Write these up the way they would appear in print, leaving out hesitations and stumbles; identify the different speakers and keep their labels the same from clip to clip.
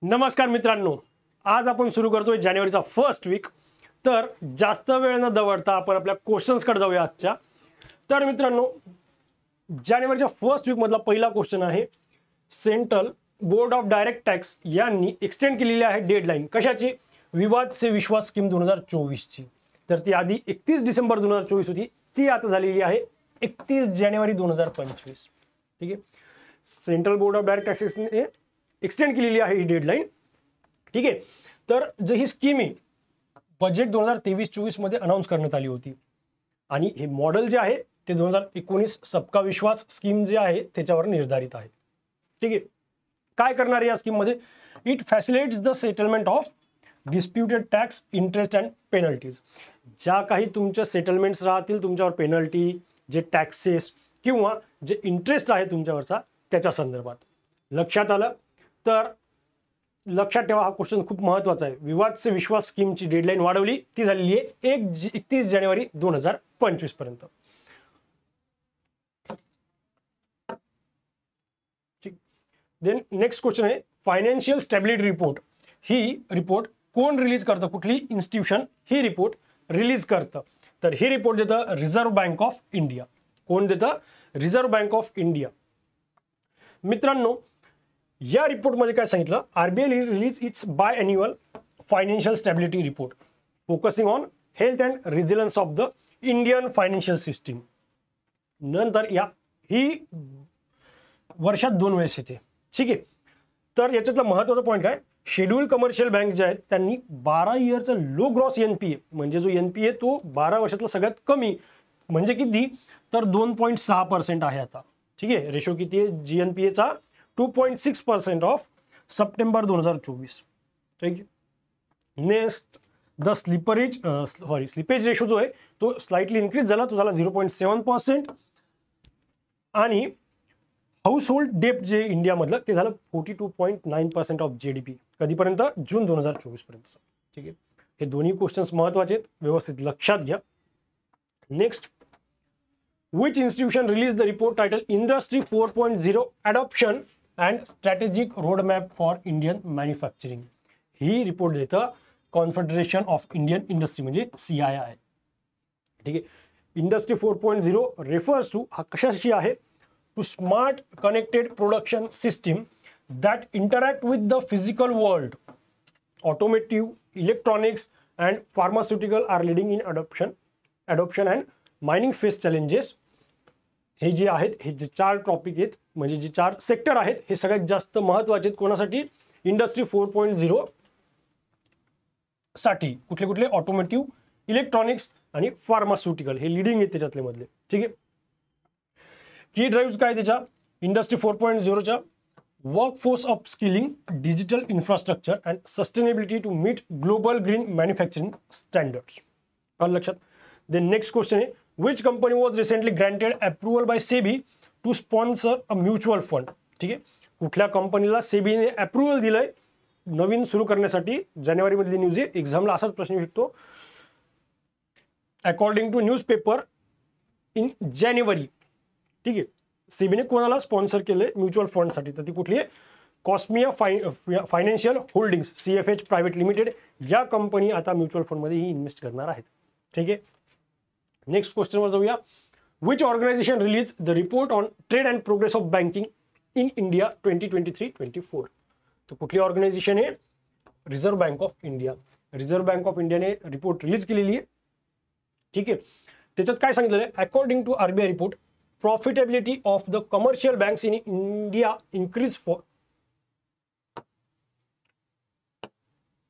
Speaker 1: नमस्कार मित्रांनो, आज आपण सुरू करतोय जानेवारीचा फर्स्ट वीक। तर जास्त वेळ न दवडता आपण आपल्या क्वेश्चन्स कडे जाऊया आजच्या। तर मित्रांनो, जानेवारीच्या फर्स्ट वीक मधला पहिला क्वेश्चन आहे, central board of direct tax यांनी एक्सटेंड केलेली आहे डेडलाईन कशाची? विवाद से विश्वास स्कीम 2024 ची। तर ती आधी 31 डिसेंबर 2024 होती, ती आता झालेली आहे 31 जानेवारी 2025। ठीक आहे, central board of direct taxes ने एक्सटेंड केलेली आहे ही डेडलाईन। ठीक आहे, तर जे ही स्कीम आहे बजेट 2023-24 मध्ये अनाउन्स करण्यात आली होती आणि हे मॉडेल जे आहे ते 2019 सबका विश्वास स्कीम जे आहे त्याच्यावर निर्धारित आहे। ठीक आहे, काय करणार या स्कीम मध्ये? It facilitates the settlement of disputed tax interest and penalties. ज्या काही तुमच्या सेटलमेंट्स राहतील तुमच्यावर पेनल्टी, जे टॅक्सेस किंवा जे इंटरेस्ट आहे तुमच्यावरचा त्याच्या संदर्भात। लक्षात आलं? तर लक्षात ठेवा, हा क्वेश्चन खूप महत्त्वाचा आहे। विवाद से विश्वास स्कीमची डेडलाईन वाढवली, ती झालेली आहे 31 जानेवारी 2025 पर्यंत। ठीक, देन नेक्स्ट क्वेश्चन आहे, फायनान्शियल स्टॅबिलिटी रिपोर्ट। ही रिपोर्ट कोण रिलीज करतं? कुठली इन्स्टिट्यूशन ही रिपोर्ट रिलीज करतं? तर ही रिपोर्ट देतं रिझर्व्ह बँक ऑफ इंडिया। कोण देतं? Reserve bank of India. मित्रांनो, या रिपोर्टमध्ये काय सांगितलं? RBI release its bi annual financial stability report focusing on health and resilience of the Indian financial system. नंतर या ही वर्षात 2 वेळेस येते। ठीक आहे, तर याच्यातला महत्त्वाचा पॉईंट काय? शेड्यूल कमर्शियल बँक जे आहेत त्यांनी 12 इयरचं लो ग्रॉस एनपीए, म्हणजे जो एनपीए तो 12 वर्षातला सगळ्यात कमी, म्हणजे किती? तर 2.6% आहे आता। ठीक आहे, रेशो किती आहे जीएनपीएचा? 2.6% ऑफ सप्टेंबर 2024। ठीक आहे, नेक्स्ट द स्लिपेज रेशो जो आहे तो स्लाइटली इन्क्रीज झाला, तो झाला 0.7%। आणि हाऊस होल्ड डेप्ट जे इंडियामधलं ते झालं 42.9% ऑफ जीडीपी। कधीपर्यंत? जून 2024 पर्यंत। ठीक आहे, हे दोन्ही क्वेश्चन्स महत्त्वाचे आहेत, व्यवस्थित लक्षात घ्या। Next, which institution released the report titled Industry 4.0 Adoption and Strategic Roadmap for Indian Manufacturing? He report देतं कॉन्फेडरेशन ऑफ इंडियन इंडस्ट्री, म्हणजे CII। ठीक आहे, इंडस्ट्री 4.0 रेफर्स टू, हा कशाशी आहे? To smart connected production system that interact with the physical world. Automotive, electronics and pharmaceutical are leading in adoption and mining face challenges. हे जे आहेत, हे जे 4 टॉपिक आहेत, म्हणजे जे 4 सेक्टर आहेत, हे सगळ्यात जास्त महत्त्वाचे आहेत कोणासाठी? इंडस्ट्री 4.0 साठी। कुठले कुठले? ऑटोमेटिव्ह, इलेक्ट्रॉनिक्स आणि फार्मास्युटिकल, हे लिडिंग आहेत त्याच्यातले मधले। ठीक आहे, की ड्राईव्ह काय त्याच्या इंडस्ट्री 4.0च्या? Workforce of skilling, digital infrastructure and sustainability to meet global green manufacturing standards. आलं लक्षात? Then next question is, which company was recently granted approval by SEBI to sponsor a mutual fund? ठीक आहे, कुठल्या कंपनीला सेबीने approval दिलंय नवीन सुरू करण्यासाठी? जानेवारी मधली न्यूज आहे, एक्झामला असाच प्रश्न येऊ शकतो। According to newspaper in जानेवारी। ठीक आहे, सेबीने कोणाला स्पॉन्सर केलंय म्युच्युअल फंड साठी? तर ती कुठली आहे? Cosmea Financial Holdings CFH private limited, या कंपनी आता म्युच्युअल फंड मध्ये ही इन्व्हेस्ट करणार आहेत। ठीक आहे, नेक्स्ट क्वेश्चन वर जाऊया। Which organization release the report on trade and progress of banking in India 2023-24? तर कुठली ऑर्गनायझेशन आहे? Reserve bank of India. Reserve bank of इंडियाने रिपोर्ट रिलीज केलेली आहे। ठीक आहे, त्याच्यात काय सांगितलेलं आहे? According to RBI report, profitability of the commercial banks in India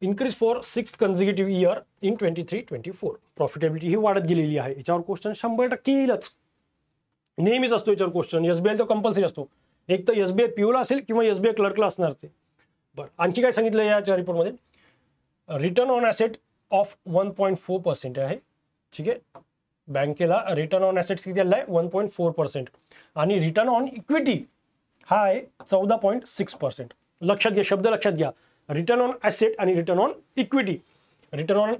Speaker 1: increased for 6th consecutive year in 23-24। Profitability ही वाढत गेलेली आहे। याच्यावर क्वेश्चन 100% येईलच, नेहमीच असतो याच्यावर क्वेश्चन। एसबीआय तर कंपल्सरी असतो, एक तर एसबीआय पीओला असेल किंवा एसबीआय क्लर्कला असणार ते। बरं, आणखी काय सांगितलं याच्या रिपोर्टमध्ये? रिटर्न ऑन ॲसेट ऑफ 1.4% आहे। ठीक आहे, बँकेला रिटर्न ऑन ॲसेट्स किती आला आहे? 1.4%। आणि रिटर्न ऑन इक्विटी हा आहे 14.6%। लक्षात घ्या, शब्द लक्षात घ्या, रिटर्न ऑन ॲसेट आणि return on equity. Return on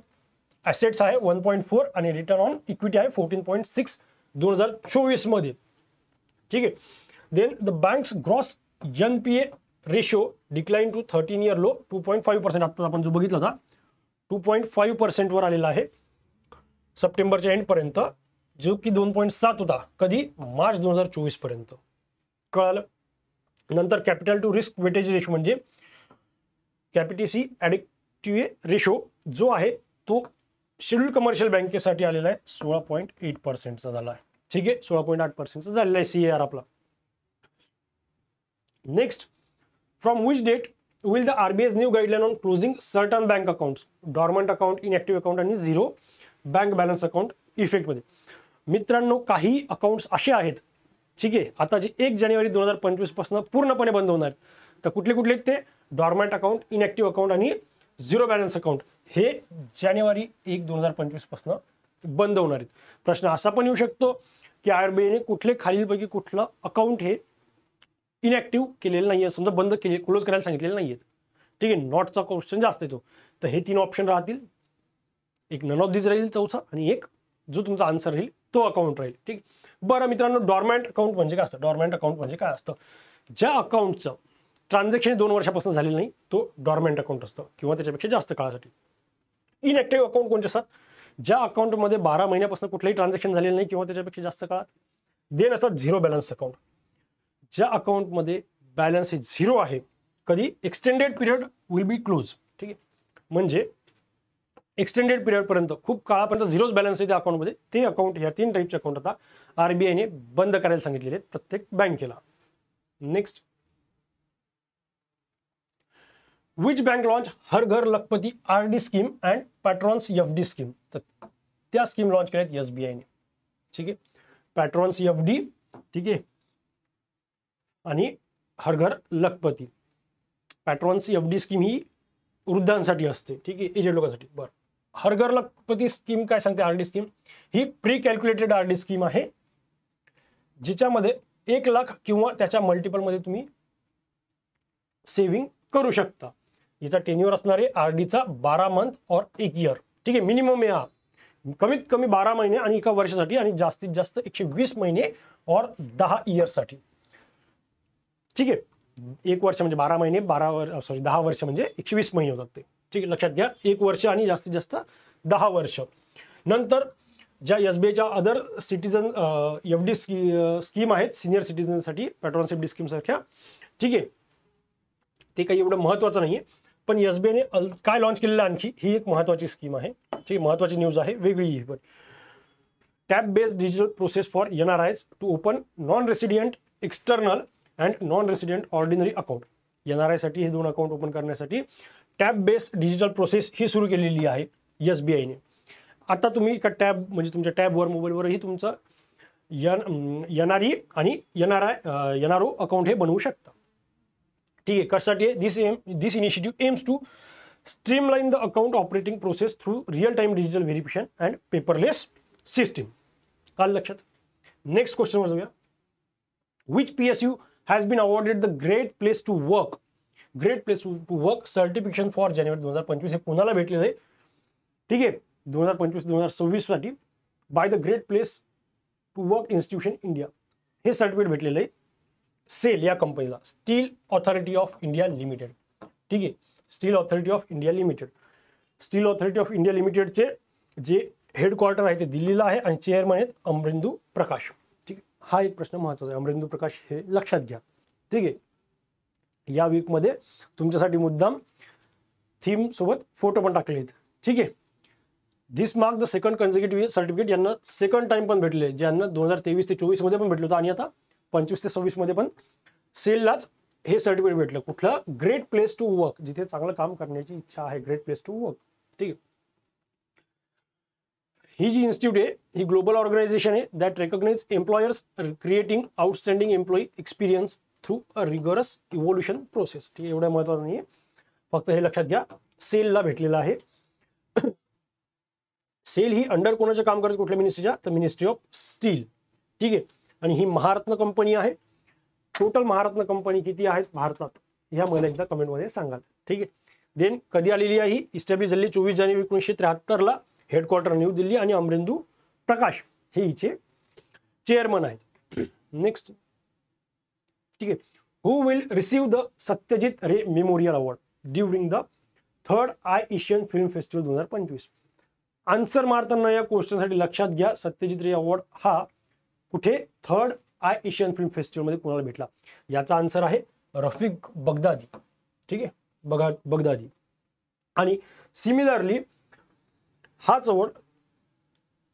Speaker 1: assets आहे 1.4 आणि रिटर्न ऑन इक्विटी आहे 14.6 2024 मध्ये। ठीक आहे, then the banks gross NPA ratio decline to 13 year low 2.5%. आता आपण जो बघितला होता 2.5% वर आलेला आहे सप्टेंबरच्या एंड पर्यंत, जो की 2.7 होता कधी, मार्च 2024 पर्यंत. कळालं. नंतर capital to risk weightage ratio म्हणजे कॅपिटिसी ॲडिक्टिव्ह रेशो जो आहे तो शेड्यूल कमर्शियल बँकेसाठी आलेला आहे 16.8%चा झाला आहे. ठीक आहे, 16.8%चा झालेला आहे CAR आपला. Next, from which date will the RBI's new guideline on closing certain bank accounts, dormant account, inactive account आणि झिरो बँक बॅलन्स अकाउंट इफेक्टमध्ये. मित्रांनो, काही अकाउंट्स असे आहेत, ठीक आहे, आता जे 1 जानेवारी 2025 पासून पूर्णपणे बंद होणार आहेत. तर कुठले कुठले ते, डॉर्मंट अकाउंट, इनॅक्टिव्ह अकाउंट आणि झिरो बॅलन्स अकाउंट, हे जानेवारी 1, 2025 पासून बंद होणार आहेत. प्रश्न असा पण येऊ शकतो की RBIने कुठले खालीलपैकी कुठलं अकाउंट हे इनॅक्टिव्ह केलेलं नाहीये, समजा बंद केले, क्लोज करायला सांगितलेलं नाहीये. ठीक आहे, नॉटचा क्वेश्चन जास्त येतो. तर हे 3 ऑप्शन राहतील, एक नन ऑफ दिस राहील चौथा, आणि एक जो तुमचा आन्सर राहील तो अकाउंट राहील. ठीक. बरं मित्रांनो, डॉर्मंट अकाउंट म्हणजे काय असतं? डॉर्मंट अकाउंट म्हणजे काय असतं? ज्या अकाउंटचं ट्रान्झॅक्शन 2 वर्षापासून झालेलं नाही तो डॉर्मंट अकाउंट असतं, किंवा त्याच्यापेक्षा जास्त काळासाठी. इनॅक्टिव्ह अकाउंट कोणते असतात? ज्या अकाउंटमध्ये 12 महिन्यापासून कुठलंही ट्रान्झॅक्शन झालेलं नाही किंवा त्याच्यापेक्षा जास्त काळात. देन असतात झिरो बॅलन्स अकाउंट, ज्या अकाउंटमध्ये बॅलन्स हे झिरो आहे, कधी, extended period will be close. ठीक आहे, म्हणजे एक्सटेंडेड पिरियडपर्यंत, खूप काळापर्यंत झिरोच बॅलन्स आहे त्या अकाउंटमध्ये, ते अकाउंट, या 3 टाईपचे अकाउंट आता RBIने बंद करायला सांगितलेले आहेत प्रत्येक बँकेला. Next, which bank launch Har Ghar Lakhpati RD scheme and patrons FD scheme? तर त्या स्कीम लॉन्च केल्यात SBIने. ठीक आहे, पॅट्रॉन्स FD, ठीक आहे, आणि हर घर लखपती. पॅट्रॉन्स FD स्कीम ही वृद्धांसाठी असते, ठीक आहे, एजेड लोकांसाठी. बरं, हर घर लखपती स्कीम काय सांगते? RD स्कीम ही प्री कॅल्क्युलेटेड RD स्कीम आहे, जिच्यामध्ये 1 लाख किंवा त्याच्या मल्टिपलमध्ये तुम्ही सेव्हिंग करू शकता. याचा टेन्युअर असणार आहे RDचा 12 मंथ और 1 इयर. ठीक आहे, मिनिमम या कमीत कमी 12 महिने आणि 1 वर्षासाठी, आणि जास्तीत जास्त 120 महिने और 10 इयर्ससाठी. ठीक आहे, 1 वर्ष म्हणजे 12 महिने, 10 वर्ष म्हणजे 120 महिने होतात ते. ठीक आहे, लक्षात घ्या, 1 वर्ष आणि जास्तीत जास्त 10 वर्ष. नंतर ज्या SBIच्या अदर सिटीजन FD स्कीम आहेत सिनियर सिटीजनसाठी, पॅट्रॉन्स FD स्कीम सारख्या, ठीक आहे, ते काही एवढं महत्त्वाचं नाही आहे. पण SBIने काय लॉन्च केलेलं आणखी, ही एक महत्त्वाची स्कीम आहे. ठीक आहे, महत्त्वाची न्यूज आहे, वेगळी आहे. पण tap based digital process for NRIs to open non resident external and non resident ordinary account. NRI साठी हे 2 अकाउंट ओपन करण्यासाठी टॅप बेस्ड डिजिटल प्रोसेस ही सुरू केलेली आहे SBIने. आता तुम्ही एका टॅब म्हणजे तुमच्या टॅबवर, मोबाईलवरही तुमचं NRE आणि NRO अकाउंट हे बनवू शकता. ठीक आहे, कशासाठी? This initiative aims to streamline the account operating process through real time digital verification and paperless system. काल लक्षात. नेक्स्ट क्वेश्चनवर जाऊया. Which PSU has been awarded the Great Place to Work certification for जानेवारी 2025? हे कोणाला भेटलेलं आहे? ठीक आहे, 2025-2026 साठी by the Great Place to Work institution India हे सर्टिफिकेट भेटलेलं आहे सेल या कंपनीला, Steel Authority of India Limited. ठीक आहे, steel Authority of India limited. Steel Authority of India लिमिटेडचे जे हेडक्वार्टर आहे ते दिल्लीला आहे आणि चेअरमन आहेत अमरिंदू प्रकाश. ठीक, हा एक प्रश्न महत्त्वाचा आहे, अमरिंदू प्रकाश हे लक्षात घ्या. ठीक आहे, या वीकमध्ये तुमच्यासाठी मुद्दाम थीम सोबत फोटो पण टाकले आहेत. ठीक आहे, this mark the second consecutive certificate. यांना सेकंड टाइम पण भेटले, ज्यांना 2023 ते 24 मध्ये पण भेटलं होतं, आणि आता 25 ते 26 मध्ये पण सेललाच हे सर्टिफिकेट भेटलं. कुठलं? ग्रेट प्लेस टू वर्क, जिथे चांगलं काम करण्याची इच्छा आहे, ग्रेट प्लेस टू वर्क. ठीक आहे, ही जी इन्स्टिट्यूट आहे ही ग्लोबल ऑर्गनायझेशन आहे that recognise employers creating outstanding employee experience through a rigorous evolution process. ठीक आहे, एवढं महत्त्वाचं नाही आहे, फक्त हे लक्षात घ्या. सेलला भेटलेलं आहे. सेल ही अंडर कोणाचं काम करते, कुठल्या मिनिस्ट्रीच्या? तर मिनिस्ट्री ऑफ स्टील. ठीक आहे, आणि ही महारत्न कंपनी आहे. टोटल महारत्न कंपनी किती आहेत भारतात, ह्या मला एकदा कमेंटमध्ये सांगाल. ठीक आहे, देन कधी आलेली आहे? ही इस्टॅब्लिश झाली 24 जानेवारी 1973ला. हेडक्वार्टर न्यू दिल्ली, आणि अमरिंदू प्रकाश हे हिचे चेअरमन आहेत. नेक्स्ट, ठीक आहे, who will receive the Satyajit Ray memorial award during the 3rd I Asian film festival 2025? Answer मारताना या क्वेश्चनसाठी लक्षात घ्या, सत्यजित रे अवॉर्ड हा कुठे 3rd आय एशियन फिल्म फेस्टिवलमध्ये कोणाला भेटला? याचा आन्सर आहे रफिक बगदादी. ठीक आहे, बगदादी. आणि सिमिलरली हाच अवॉर्ड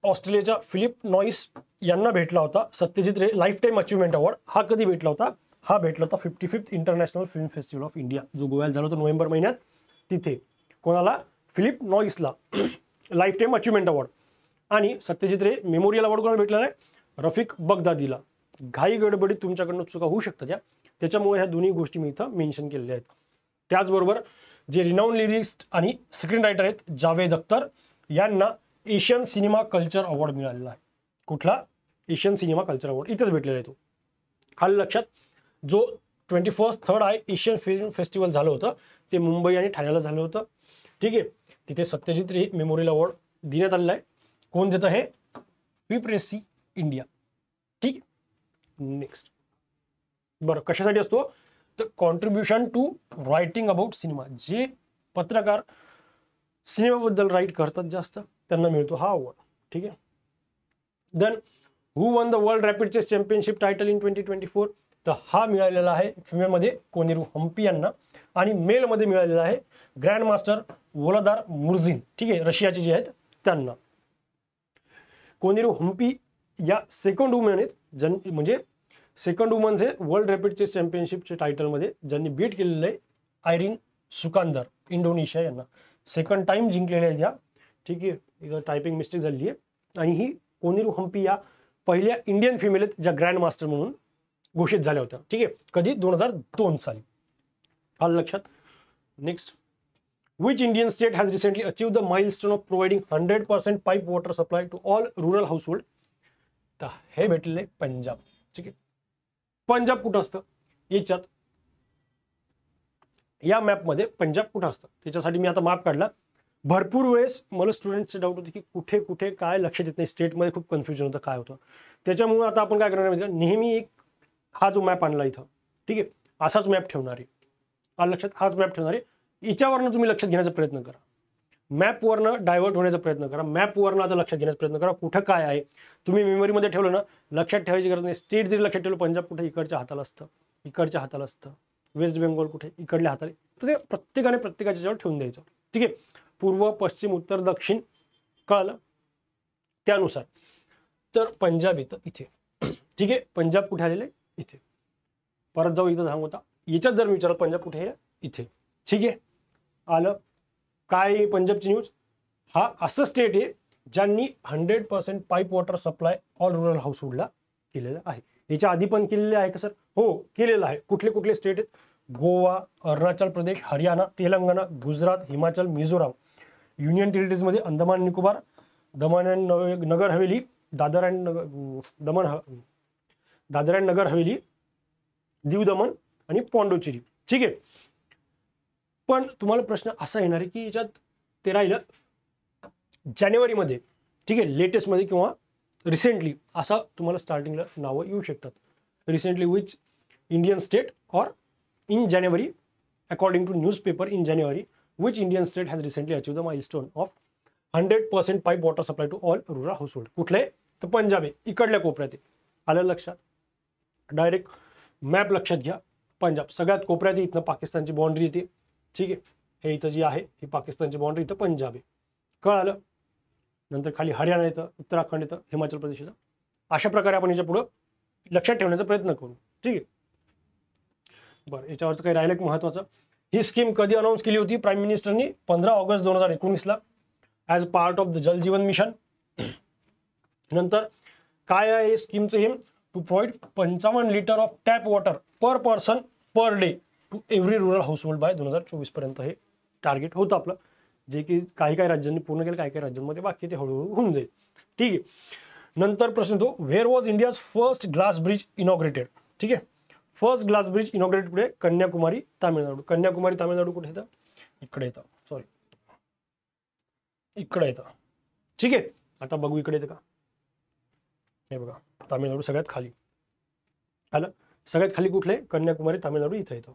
Speaker 1: ऑस्ट्रेलियाच्या फिलिप नॉइस यांना भेटला होता. Satyajit Ray lifetime achievement award हा कधी भेटला होता? हा भेटला होता 55th international film festival of India, जो गोव्यात झाला होता नोव्हेंबर महिन्यात. तिथे कोणाला? फिलिप नॉइसला लाईफ टाईम अचिव्हमेंट अवॉर्ड. आणि सत्यजित रे मेमोरियल अवॉर्ड कोणाला भेटला आहे? रफिक बगदादीला. घाई गडबडीत तुमच्याकडनं चुका होऊ शकतात या, त्याच्यामुळे ह्या दोन्ही गोष्टी मी इथं मेन्शन केलेल्या आहेत. त्याचबरोबर जे रिनाऊन लिरिस्ट आणि स्क्रीन रायटर आहेत जावेद अख्तर यांना एशियन सिनेमा कल्चर अवॉर्ड मिळालेला आहे. कुठला? एशियन सिनेमा कल्चर अवॉर्ड इथंच भेटलेला आहे तो. आलं लक्षात? जो 21st 3rd I Asian film festival झालं होतं ते मुंबई आणि ठाण्याला झालं होतं. ठीक आहे, तिथे सत्यजित रे मेमोरियल अवॉर्ड देण्यात आलेला आहे. कोण देतं हे? FIPRESCI India. ठीक आहे, नेक्स्ट. बरं, कशासाठी असतो? तर contribution to writing about cinema. जे पत्रकार सिनेमाबद्दल राईट करतात जास्त त्यांना मिळतो हा अवॉर्ड. ठीक आहे. Then who won the world rapid chess championship title in 2024? तर हा मिळालेला आहे फिमेलमध्ये कोनेरू हम्पी यांना आणि मेलमध्ये मिळालेला आहे ग्रँड मास्टर वोलादार मुर्झिन. ठीक आहे, रशियाचे जे आहेत त्यांना. कोनेरू हम्पी या सेकंड वुमन आहेत, म्हणजे सेकंड वुमन जे वर्ल्ड रॅपिड चेस चॅम्पियनशिपच्या टायटलमध्ये ज्यांनी बीट केलेलं आहे आयरिन सुकांदर इंडोनेशिया यांना. सेकंड टाइम जिंकलेल्या आहेत या. ठीक आहे, इथं टायपिंग मिस्टेक झाली आहे. आणि ही कोनेरू हम्पी या पहिल्या इंडियन फिमेल आहेत ज्या ग्रँड मास्टर म्हणून घोषित झाल्या होत्या. ठीक आहे, कधी? 2002 साली. आलं लक्षात? Next. Which Indian state has recently achieved the milestone of providing 100% pipe water supply to all rural household? तर हे भेटलेले पंजाब. ठीक आहे, पंजाब कुठं असतं याच्यात? या मॅपमध्ये पंजाब कुठं असतं त्याच्यासाठी मी आता मॅप काढला. भरपूर वेळेस मला स्टुडंट्सचे डाऊट होते की कुठे कुठे काय लक्षात येत नाही, स्टेटमध्ये खूप कन्फ्युजन होतं काय होतं. त्याच्यामुळे आता आपण काय करणार आहे, नेहमी एक हा जो मॅप आणला इथं, ठीक आहे, असाच मॅप ठेवणार आहे. आलं लक्षात? हाच मॅप ठेवणार आहे. याच्यावरनं तुम्ही लक्षात घेण्याचा प्रयत्न करा, मॅपवरनं डायव्हर्ट होण्याचा प्रयत्न करा, मॅपवरनं आता लक्षात घेण्याचा प्रयत्न करा कुठं काय आहे. तुम्ही मेमरीमध्ये ठेवलं ना, लक्षात ठेवायची गरज नाही. स्टेट जरी लक्षात ठेवलं, पंजाब कुठे इकडच्या हाताला असतं, इकडच्या हाताला असतं, वेस्ट बेंगॉल कुठे इकडल्या हाताला, तर ते प्रत्येकाने प्रत्येकाच्या जवळ ठेवून द्यायचं. ठीक आहे, पूर्व पश्चिम उत्तर दक्षिण कळलं त्यानुसार. तर पंजाब येतं इथे. ठीक आहे, पंजाब कुठे आलेलं आहे? इथे. परत जाऊ, इथं सांगू होता याच्यात जर मी विचारलं पंजाब कुठे आहे? इथे. ठीक आहे, आलं काय पंजाबची न्यूज? हा असं स्टेट आहे ज्यांनी 100% pipe water supply all rural हाऊसहोल्डला केलेलं आहे. याच्या आधी पण केलेले आहे का सर? हो, केलेलं आहे. कुठले कुठले स्टेट आहेत? गोवा, अरुणाचल प्रदेश, हरियाणा, तेलंगणा, गुजरात, हिमाचल, मिझोराम. युनियन टेरिटरीजमध्ये अंदमान निकोबार, दमन अँड नगर हवेली, दादर अँड नगर हवेली, दीव दमन आणि पॉंडोचेरी. ठीक आहे, पण तुम्हाला प्रश्न असा येणार आहे की याच्यात ते राहिलं जानेवारीमध्ये. ठीक आहे, लेटेस्टमध्ये किंवा रिसेंटली असा तुम्हाला स्टार्टिंगला नावं येऊ शकतात. Recently which Indian state or in January according to newspaper in January which Indian state has recently achieve the milestone of 100% pipe water supply to all rural household. कुठले? तर पंजाब आहे, इकडल्या कोपऱ्यात आहे. आलं लक्षात? डायरेक्ट मॅप लक्षात घ्या. पंजाब सगळ्यात कोपऱ्यात, इथनं पाकिस्तानची बाउंड्री येते. ठीक आहे, हे इथं जी आहे ही पाकिस्तानची बाउंड्री, इथं पंजाब आहे. कळालं? नंतर खाली हरियाणा येतं, उत्तराखंड येतं, हिमाचल प्रदेश येतं. अशा प्रकारे आपण याच्या पुढं लक्षात ठेवण्याचा प्रयत्न करू. ठीक आहे, बरं याच्यावरचं काही राहिलं की महत्त्वाचं. ही स्कीम कधी अनाऊन्स केली होती प्राईम मिनिस्टरनी? 15 ऑगस्ट 2019ला as part of the Jal Jeevan mission. नंतर काय आहे स्कीमचं aim? To provide 55 litre of tap water per person per day to every rural household by 2024 पर्यंत हे टार्गेट होतं आपलं, जे की काही काही राज्यांनी पूर्ण केलं, काही काही राज्यांमध्ये बाकी ते हळूहळू होऊन जाईल. ठीक आहे, नंतर प्रश्न तो where was India's first glass bridge inaugurated? ठीक आहे, फर्स्ट ग्लास ब्रिज इनॉग्रेटेड कुठे? कन्याकुमारी तामिळनाडू. कन्याकुमारी तामिळनाडू कुठे येतं? इकडे येतं, सॉरी इकडे येतं. ठीक आहे, आता बघू इकडे येतं का? हे बघा तामिळनाडू सगळ्यात खाली. आलं? सगळ्यात खाली कुठले? कन्याकुमारी तामिळनाडू इथं येतं.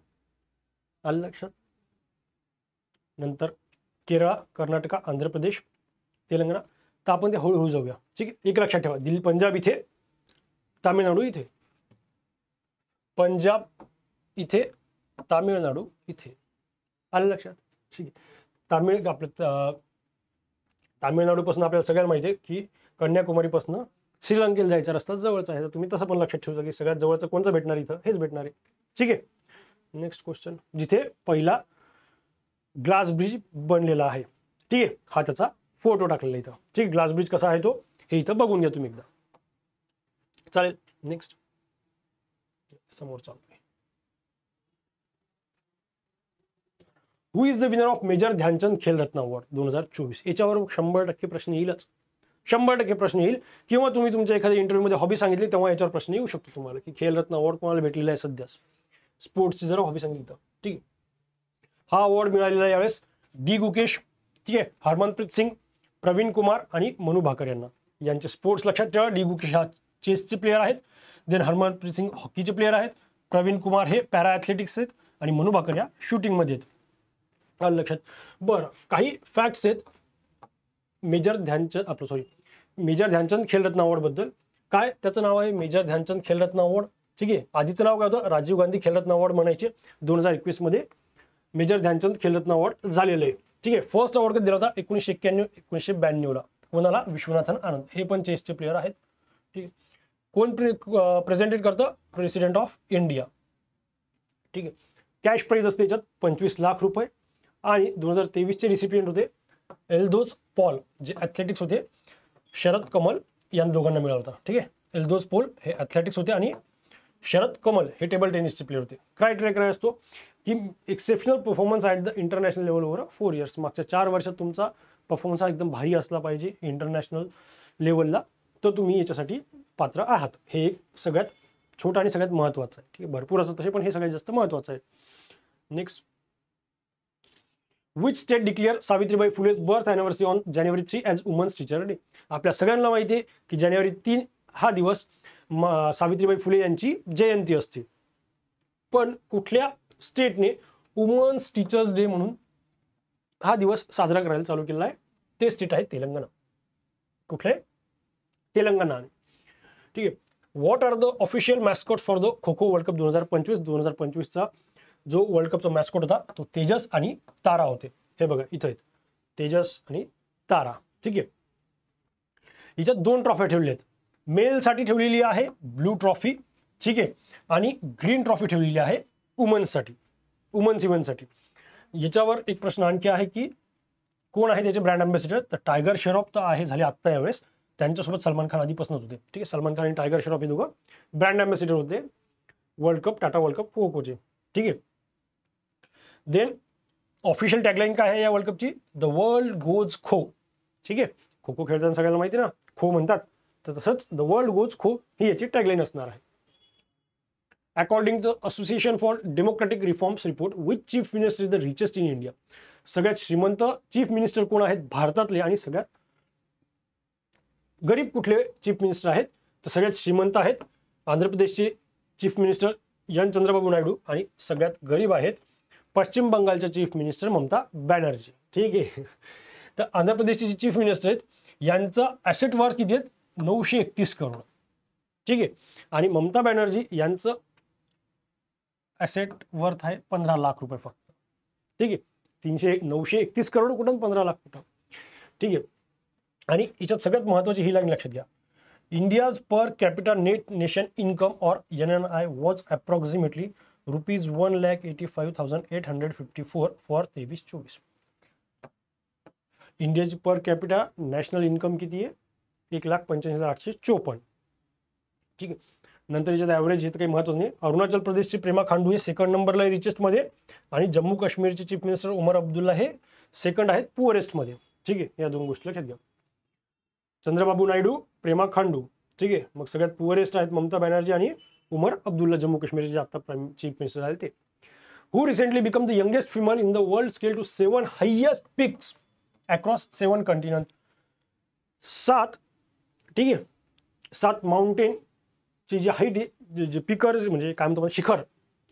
Speaker 1: आलं लक्षात? नंतर केरळ, कर्नाटक, आंध्र प्रदेश, तेलंगणा. तर आपण ते हळूहळू जाऊया. ठीक आहे, एक लक्षात ठेवा, दिल्ली, पंजाब इथे, तामिळनाडू इथे, पंजाब इथे, तामिळनाडू इथे. आलं लक्षात? ठीक आहे. तामिळनाडूपासून आपल्याला सगळ्यांना माहिती आहे की कन्याकुमारीपासून श्रीलंकेला जायचा रस्ता जवळचा आहे. तर तुम्ही तसं पण लक्षात ठेवता की सगळ्यात जवळचं कोणचं भेटणार इथं? हेच भेटणार आहे. ठीक आहे. नेक्स्ट क्वेश्चन, जिथे पहिला ग्लास ब्रिज बनलेला आहे. ठीक आहे, हा त्याचा फोटो टाकलेला इथं. ठीक, ग्लास ब्रिज कसा आहे तो हे इथं बघून घ्या तुम्ही एकदा. चालेल. नेक्स्ट समोर चालू आहे. Who is the winner of major Dhyanchand Khel Ratna award 2024? याच्यावर 100% प्रश्न येईलच. 100% प्रश्न येईल. किंवा तुम्ही तुमच्या एखाद्या इंटरव्ह्यूमध्ये हॉबी सांगितली तेव्हा याच्यावर प्रश्न येऊ शकतो तुम्हाला की खेलरत्न अवॉर्ड कोणाला भेटलेला आहे सध्या. स्पोर्ट्सची जर हॉबी सांगितली तर. ठीक आहे, हा अवॉर्ड मिळालेला आहे यावेळेस डी गुकेश, ठीक आहे, हरमनप्रीत सिंग, प्रवीण कुमार आणि मनू भाकर यांना. यांचे स्पोर्ट्स लक्षात ठेवा. डी गुकेश हा चेसचे प्लेयर आहेत, देन हरमनप्रीत सिंग हॉकीचे प्लेयर आहेत, प्रवीण कुमार हे पॅरा ॲथलेटिक्स आहेत आणि मनू भाकर या शूटिंगमध्ये आहेत. आलं लक्षात? बरं, काही फॅक्ट्स आहेत मेजर ध्यानचंद खेलरत्न अवॉर्ड बद्दल. काय त्याचं नाव आहे? Major Dhyanchand Khel Ratna award. ठीक आहे, आधीचं नाव काय होतं? राजीव गांधी खेलरत्न अवॉर्ड म्हणायचे. 2021 मध्ये मेजर ध्यानचंद खेलरत्न अवॉर्ड झालेलं आहे. ठीक आहे, फर्स्ट अवॉर्ड कधी दिला होता? 1991-1992 ला. कोणाला? विश्वनाथन आनंद, हे पण चेसचे प्लेयर आहेत. ठीक आहे, कोण प्रेझेंटेड करतं? President of India. ठीक आहे, कॅश प्राईज असते याच्यात 25 लाख रुपये. आणि 2023चे रिसिपियंट होते एल्दोस पॉल, जे ॲथलेटिक्स होते. शरद कमल या दोघांना मिळाला होता. ठीक आहे, एल्दोस पॉल हे ॲथलेटिक्स होते आणि शरद कमल हे टेबल टेनिसचे प्लेयर होते. क्रायटेरिया काय असतो की exceptional performance at the international level over 4 years. मागच्या 4 वर्षात तुमचा परफॉर्मन्स हा एकदम भारी असला पाहिजे इंटरनॅशनल लेवलला, तर तुम्ही याच्यासाठी पात्र आहात. हे एक सगळ्यात छोटं आणि सगळ्यात महत्त्वाचं आहे. ठीक आहे, भरपूर असं तसे पण हे सगळ्यात जास्त महत्त्वाचं आहे. Next, which state declare Savitribai Phule's birth anniversary on जानेवारी 3 ॲज वुमन्स टीचर डे? आपल्या सगळ्यांना माहिती आहे की जानेवारी 3 हा दिवस सावित्रीबाई फुले यांची जयंती असते. पण कुठल्या स्टेटने वुमन्स टीचर्स डे म्हणून हा दिवस साजरा करायला चालू केलेला आहे? ते स्टेट आहे तेलंगणा. कुठले? तेलंगणा. ठीक आहे, what are the official mascot for the Kho Kho world cup 2025? 2025चा जो वर्ल्ड कपचा मॅस्कॉट होता तो तेजस आणि तारा होते. हे बघा इथं आहेत, तेजस आणि तारा. ठीक आहे, हिच्यात 2 ट्रॉफी ठेवलेल्या आहेत. मेलसाठी ठेवलेली आहे ब्लू ट्रॉफी, ठीक आहे, आणि ग्रीन ट्रॉफी ठेवलेली आहे वुमन्ससाठी, वुमन्स इव्हेंटसाठी. याच्यावर एक प्रश्न आणखी आहे की कोण आहे त्याचे ब्रँड अँबॅसिडर? तर टायगर श्रॉफ तर आहे, झाले आत्ता यावेळेस. त्यांच्यासोबत सलमान खान आधीपासूनच होते. ठीक आहे, सलमान खान आणि टायगर श्रॉफ हे दोघं ब्रँड अँबॅसिडर होते world cup, Tata world cup Kho खोचे. ठीक आहे, देन ऑफिशियल टॅगलाईन काय आहे या वर्ल्ड कपची? The world goes Kho. ठीक आहे, खो खो खेळताना सगळ्यांना माहिती ना, खो म्हणतात, तर तसंच द वर्ल्ड गोज खो ही याची टॅगलाईन असणार आहे. According to association for democratic reforms report, which chief minister is the richest in India? सगळ्यात श्रीमंत चीफ मिनिस्टर कोण आहेत भारतातले? आणि सगळ्यात गरीब कुठले चीफ मिनिस्टर आहेत? तर सगळ्यात श्रीमंत आहेत आंध्र प्रदेशचे chief minister N Chandrababu Naidu, आणि सगळ्यात गरीब आहेत पश्चिम बंगालच्या चीफ मिनिस्टर ममता बॅनर्जी. ठीक आहे, तर आंध्र प्रदेशचे जे चीफ मिनिस्टर आहेत यांचा ॲसेट वर्थ किती आहेत? 931 करोड. ठीक आहे, आणि ममता बॅनर्जी यांचं ॲसेट वर्थ आहे 15 लाख रुपये फक्त. ठीक आहे, 931 करोड कुठून 15 लाख कुठं? ठीक आहे, आणि याच्यात सगळ्यात महत्त्वाची ही लाईन लक्षात घ्या. India's per capita net nation income or NNI was approximately ₹1,85,854 for 23-24. इंडियाची पर कॅपिटा नॅशनल इन्कम किती आहे? 1,85,854. ठीक आहे, नंतर याच्यात ॲव्हरेज हे तर काही महत्त्वाचं नाही. अरुणाचल प्रदेशची प्रेमा खांडू हे सेकंड नंबरला आहे रिचेस्टमध्ये, आणि जम्मू काश्मीरचे चीफ मिनिस्टर उमर अब्दुल्ला हे सेकंड आहेत पुअरेस्टमध्ये. ठीक आहे, या 2 गोष्टी लक्षात घ्या. चंद्रबाबू नायडू, प्रेमा खांडू. ठीक आहे, मग सगळ्यात पुअरेस्ट आहेत ममता बॅनर्जी आणि उमर अब्दुल्ला जम्मू काश्मीरचे जे आता चीफ मिनिस्टर आहेत ते. Who recently become the youngest female in the world scale to 7 highest peaks across 7 continent? 7. ठीक आहे, 7 माउंटेन ची जी हाईट आहे, जे पिकर म्हणजे काय म्हणतो आपण शिखर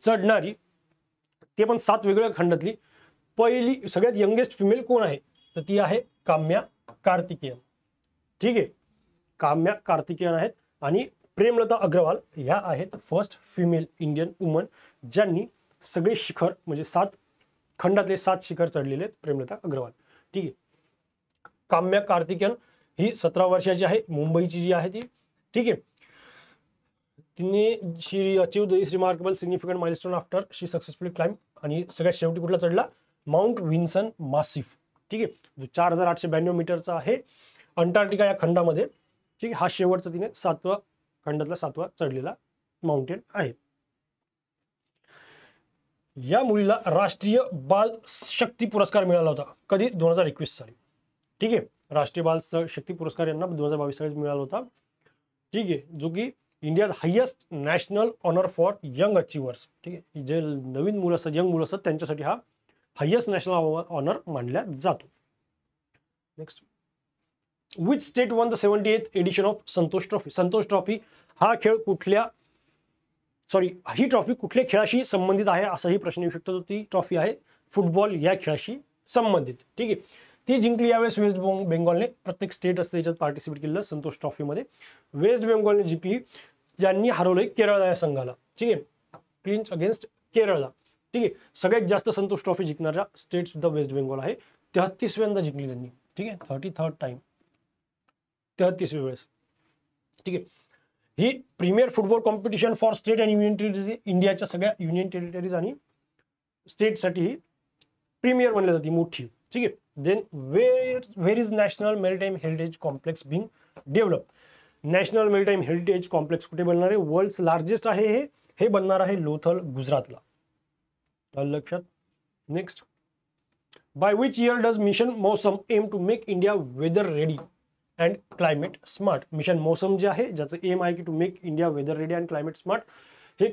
Speaker 1: चढणारी, ते पण 7 वेगवेगळ्या खंडातली पहिली सगळ्यात यंगेस्ट फिमेल कोण आहे, तर ती आहे काम्या कार्तिकेयन. ठीक आहे, काम्या कार्तिकेयन आहेत. आणि प्रेमलता अग्रवाल ह्या आहेत फर्स्ट फिमेल इंडियन वुमन ज्यांनी सगळे शिखर म्हणजे 7 खंडातले 7 शिखर चढलेले आहेत, प्रेमलता अग्रवाल. ठीक आहे, काम्या कार्तिकेयन ही 17 वर्षाची आहे, मुंबईची जी आहे ती. ठीक आहे, तिने शी अचीव दिस रिमार्केबल सिग्निफिकंट माइलस्टोन आफ्टर शी सक्सेसफुली क्लाइंब. आणि सगळ्यात शेवटी कुठला चढला, माउंट विन्सन मासिफ. ठीक आहे, जो 4892 मीटरचा आहे अंटार्क्टिका या खंडामध्ये. ठीक आहे, हा शेवटचा तिने 7व्या खंडातला 7वा चढलेला माउंटेन आहे. या मुलीला राष्ट्रीय बाल शक्ती पुरस्कार मिळाला होता कधी, 2021 साली. ठीक आहे, राष्ट्रीय बाल शक्ती पुरस्कार यांना 2022 साली मिळाला होता. ठीक आहे, जो की India's highest national honour for young achievers. ठीक आहे, जे नवीन मुलं असतात, यंग मुलं असतात, त्यांच्यासाठी हा हायेस्ट नॅशनल ऑनर मानला जातो. Next, which state won the 78th edition of Santosh trophy. Santosh trophy हा खेळ कुठल्या ही ट्रॉफी कुठल्या खेळाशी संबंधित आहे असाही प्रश्न येऊ शकतो. ती ट्रॉफी आहे फुटबॉल या खेळाशी संबंधित. ठीक आहे, ती जिंकली यावेळेस वेस्ट बेंगॉलने. प्रत्येक स्टेट असते त्याच्यात पार्टिसिपेट केलेलं संतोष ट्रॉफीमध्ये. वेस्ट बेंगॉलने जिंकली, ज्यांनी हरवलंय केरळ या संघाला. ठीक आहे, क्लिंच अगेन्स्ट केरळला. ठीक आहे, सगळ्यात जास्त संतोष ट्रॉफी जिंकणारा स्टेट सुद्धा वेस्ट बेंगॉल आहे. 33व्यांदा जिंकली त्यांनी. ठीक आहे, 33rd टाइम, 33व्या वेळेस. ठीक आहे, ही premier football competition for state and union territories, इंडियाच्या सगळ्या युनियन टेरिटरीज आणि स्टेटसाठी ही प्रीमियर म्हणली जाते, मोठी. ठीक आहे, then where is national maritime heritage complex being develop. National maritime heritage complex कुठे बनणार आहे, वर्ल्ड्स लार्जेस्ट आहे हे बनणार आहे लोथल, गुजरातला. लक्षात. Next, by which year does mission Mausam aim to make India weather ready and climate smart. Mission Mausam जे आहे, ज्याचं एम आहे की to make India weather ready and climate smart, हे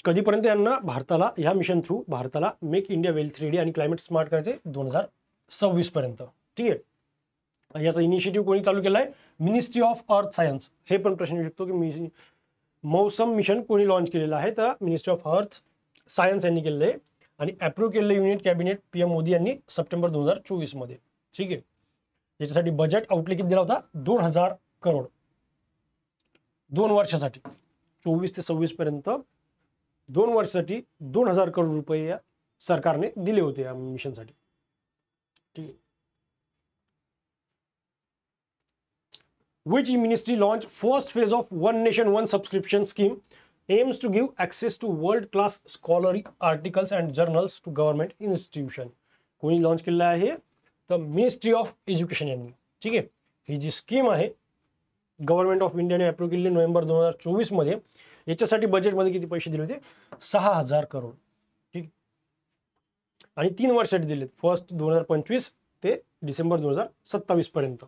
Speaker 1: कधीपर्यंत यांना भारताला, ह्या मिशन थ्रू भारताला मेक इंडिया वेल्थ रेडी आणि क्लायमेट स्मार्ट करायचे, 2026 पर्यंत. ठीक आहे, याचा इनिशिएटिव्ह कोणी चालू केला आहे, मिनिस्ट्री ऑफ अर्थ सायन्स. हे पण प्रश्न येऊ शकतो की मौसम मिशन कोणी लॉन्च केलेलं आहे, तर मिनिस्ट्री ऑफ अर्थ सायन्स यांनी केलेलं आहे. आणि अप्रूव्ह केलेलं युनियन कॅबिनेट PM मोदी यांनी सप्टेंबर 2024 मध्ये. ठीक आहे, याच्यासाठी बजेट आउटले किती दिला होता, 2000 करोड 2 वर्षासाठी, 24 ते 26 पर्यंत 2 वर्षासाठी 2000 करोड रुपये या सरकारने दिले होते या मिशनसाठी. ठीक आहे, which ministry launched first phase of one nation one subscription scheme aims to give access to world class scholarly articles and journals to government institution. कोणी लॉन्च केलेलं आहे, तर मिनिस्ट्री ऑफ एज्युकेशन यांनी. ठीक आहे, ही जी स्कीम आहे गव्हर्नमेंट ऑफ इंडियाने approve केली नोव्हेंबर 2024 मध्ये. याच्यासाठी बजेटमध्ये किती पैसे दिले होते, 6000 करोड. ठीक, आणि 3 वर्षासाठी दिले, फर्स्ट 2025 ते डिसेंबर 2027 पर्यंत.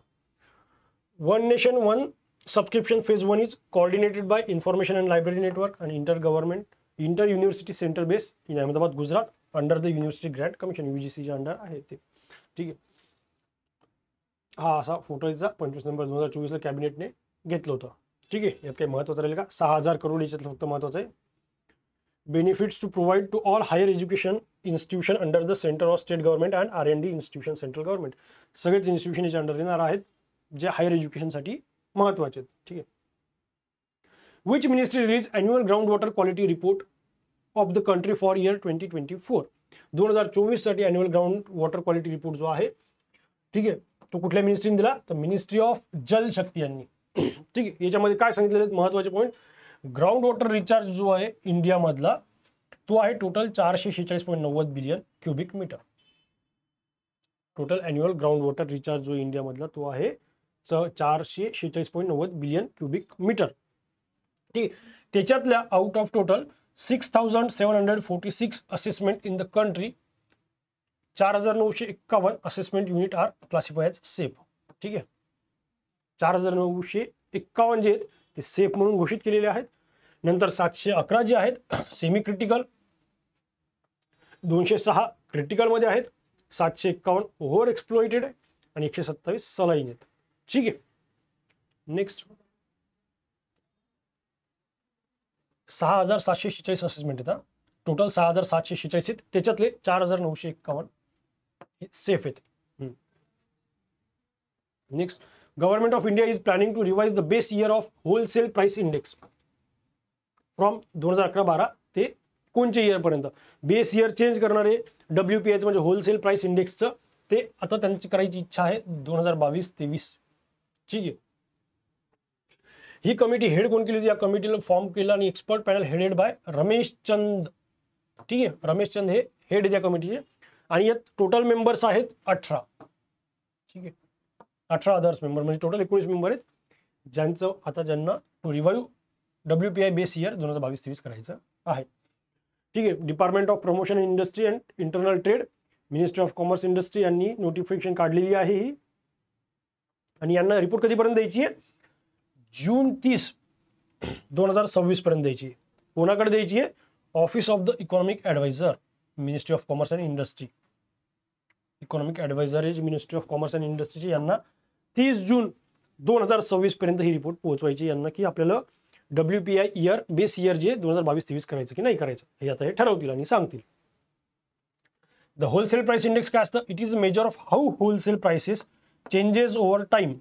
Speaker 1: One nation one subscription phase 1 is coordinated by Information and Library Network and inter university centre base in Ahmedabad, Gujarat, under the university grant commission, UGCच्या अंडर आहे ते. ठीक आहे, हा असा फोटो याचा 25 नोव्हेंबर 2024 कॅबिनेटने घेतलं होतं. ठीक आहे, यात काही महत्त्वाचं राहील का, 6000 करोड याच्यातलं फक्त महत्त्वाचं आहे. Benefits to provide to all higher education institution under the centre of state government and R&D institution central government. सगळेच इन्स्टिट्यूशन याच्या अंडर येणार आहेत जे हायर एज्युकेशनसाठी महत्त्वाचे आहेत. ठीक आहे, which ministry release annual ground water quality report of the country for year 2024. 2024 साठी annual ground water quality report जो आहे, ठीक आहे, तो कुठल्या मिनिस्ट्रीने दिला, तर मिनिस्ट्री ऑफ जलशक्ती यांनी. ठीक आहे, याच्यामध्ये काय सांगितलेले आहेत महत्त्वाचे पॉईंट, ग्राउंड वॉटर रिचार्ज जो आहे इंडियामधला तो आहे total 446.90 billion cubic metre. Total annual ground water recharge जो इंडियामधला तो आहे 446.90 बिलियन क्युबिक मीटर. ठीक, त्याच्यातल्या out of total 6746 assessment in the country, 4951 assessment unit are classify as safe. ठीक आहे, 4951 जे आहेत ते सेफ म्हणून घोषित केलेले आहेत. नंतर 711 जे आहेत सेमी क्रिटिकल, 206 क्रिटिकलमध्ये आहेत, 751 ओव्हर एक्सप्लॉइटेड आहे आणि 127 सलाईन आहेत. ठीक आहे, नेक्स्ट, 6,746 असेसमेंट आहेत. टोटल 6,746 आहेत, त्याच्यातले 4,951 हे सेफ आहेत. Next, government of India is planning to revise the base year of wholesale price index from 2011-12 ते कोणत्या इयर पर्यंत बेस इयर चेंज करणार आहे. WPI म्हणजे होलसेल प्राइस इंडेक्सचं ते आता त्यांची करायची इच्छा आहे 2022-23. ठीक आहे. ही कमिटी हेड कोण केली होती? या कमिटीला फॉर्म केला आणि expert panel headed by Ramesh Chand. ठीक आहे, रमेश चंद हे हेड आहे त्या कमिटीचे आणि यात टोटल मेंबर्स आहेत 18. ठीक आहे, 18 अदर्स मेंबर म्हणजे टोटल 19 मेंबर आहेत ज्यांचं आता ज्यांना रिवाईव्ह WPI बेस इयर 2022-23 करायचं आहे. ठीक आहे. Department of promotion industry and internal trade, ministry of commerce industry यांनी नोटिफिकेशन काढलेली आहे ही आणि यांना रिपोर्ट कधीपर्यंत द्यायची आहे? जून 30, 2026 पर्यंत द्यायची आहे. कोणाकडे द्यायची आहे? Office of the economic adviser, ministry of commerce and industry. Economic adviser आहे मिनिस्ट्री ऑफ कॉमर्स अँड इंडस्ट्रीची, यांना 30 जून 2026 पर्यंत ही रिपोर्ट पोहोचवायची यांना की आपल्याला WPI इयर बेस इयर जे 2022-23 करायचं की नाही करायचं हे आता हे ठरवतील आणि सांगतील. द होलसेल प्राइस इंडेक्स काय असतं? It is a measure of how wholesale prices changes over time.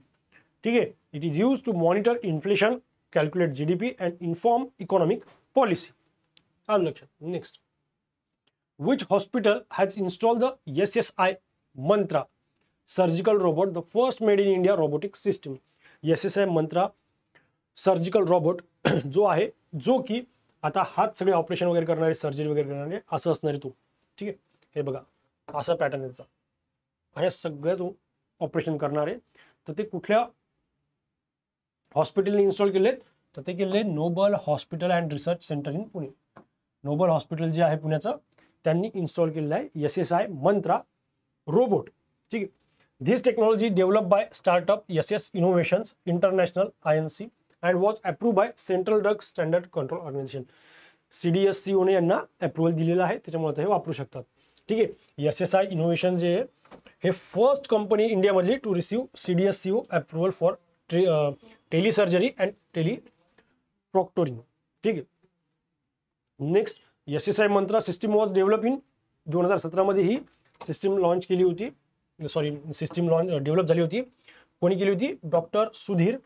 Speaker 1: ठीक आहे. It is use to monitor inflation, calculate GDP and inform economic policy. आलं लक्षात. Next, which hospital has install the SSI Mantra surgical robot, the first made in India robotic system. SSI Mantra surgical robot जो आहे, जो की आता हात सगळे operation वगैरे करणारे, सर्जरी वगैरे करणारे असं असणार आहे तो. ठीक आहे, हे बघा असा पॅटर्न याचा, हे सगळं तो ऑपरेशन करणार आहे. तर ते कुठल्या हॉस्पिटलने इन्स्टॉल केलेत? तर ते केले Noble hospital and research centre in Pune. Noble hospital जे आहे पुण्याचं त्यांनी इन्स्टॉल केलेलं आहे SSI मंत्रा रोबोट. ठीक आहे. This technology develop by startup SS innovations international INC and was approved by Central Drug Standard Control Organization. CDSCO ने यांना अप्रुव्हल दिलेलं आहे, त्याच्यामुळे ते वापरू शकतात. ठीक आहे. SSI इनोव्हेशन जे आहे हे फर्स्ट कंपनी इंडियामधली to receive CDSCO approval for telesurgery and teleproctoring. ठीक आहे. Next, SSI Mantra system was develop in 2017 मध्ये ही सिस्टीम लॉन्च केली होती. सिस्टीम डेव्हलप झाली होती. कोणी केली होती? डॉक्टर सुधीर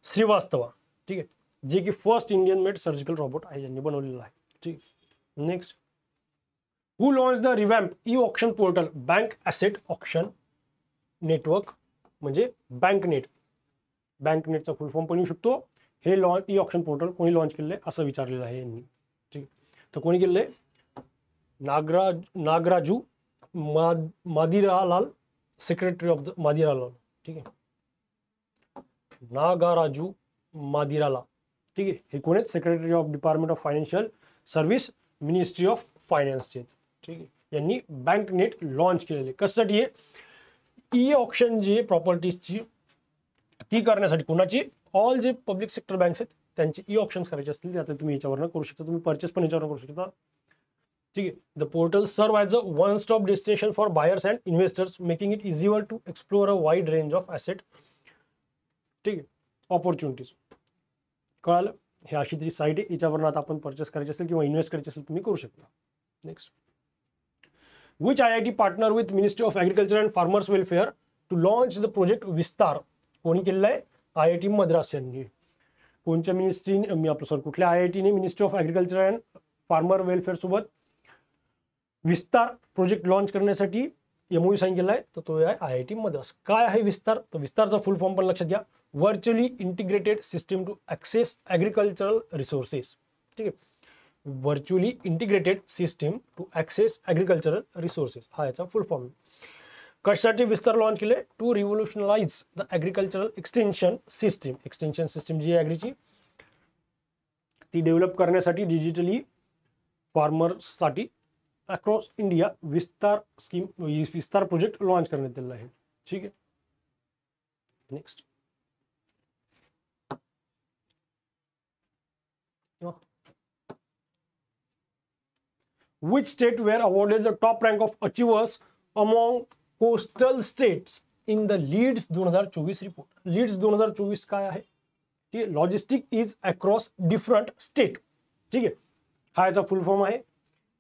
Speaker 1: श्रीवास्तवा. ठीक आहे, जे की first Indian made surgical robot आहे ज्यांनी बनवलेला आहे. ठीक. Next, who launch the revamp e auction portal bank asset auction network म्हणजे बँकनेट. बँकनेटचा फुल फॉर्म पण येऊ शकतो. हे ई ऑक्शन पोर्टल कोणी लॉन्च केलेलं आहे असं विचारलेलं आहे यांनी. ठीक. तर कोणी केलेलं आहे? Nagaraju Madiralal, secretary of the Madiralal. ठीक आहे, नागाराजू मादिराला. ठीक आहे, हे कोण आहेत? Secretary of department of financial service, ministry of फायनान्सचे. ठीक आहे, यांनी बँकनेट लॉन्च केलेले. कशासाठी आहे? ई ऑक्शन जे प्रॉपर्टीजची ती करण्यासाठी. कोणाची? ऑल जे पब्लिक सेक्टर बँक्स आहेत त्यांचे ई ऑप्शन्स करायचे असतील ते आता तुम्ही याच्यावरनं करू शकता. तुम्ही परचेस पण याच्यावर करू शकता. ठीक आहे. The portal serve as a one stop destination for buyers and investors, making it easier to explore a wide range of asset. ठीक आहे, ऑपॉर्च्युनिटीज. कळालं? हे अशी तरी साईट आहे, याच्यावरून आता आपण परचेस करायचे असेल किंवा इन्व्हेस्ट करायचे असेल तुम्ही करू शकता. Next, which IIT partner with ministry of agriculture and farmers welfare to launch the project Vistaar. कोणी केलेलं आहे? IIT मद्रास यांनी. कोणत्या मिनिस्ट्रीने आपलं सॉरी कुठल्या IITने ministry of agriculture and farmer welfare सोबत विस्तार प्रोजेक्ट लॉन्च करण्यासाठी MOU साईन केला आहे? तर तो आहे IIT मद्रास. काय आहे विस्तार? तर विस्तारचा फुल फॉर्म पण लक्षात घ्या. Virtually integrated system to access agricultural resources. ठीक आहे, virtually integrated system to access agricultural resources हा याचा फुल फॉर्म. कशासाठी विस्तार लॉन्च केले? To revolutionise the agricultural extension system. Extension system जी आहे ॲग्रीची ती डेव्हलप करण्यासाठी डिजिटली फार्मर्ससाठी across India Vistaar scheme Vistaar project launch करण्यात आलेला आहे. ठीक आहे. Next, which state were awarded the top rank of achievers among coastal states in the LEADS 2024 report. LEADS 2024 काय आहे? ठीक आहे, logistic is across different state. ठीक आहे, हा याचा फुल फॉर्म आहे.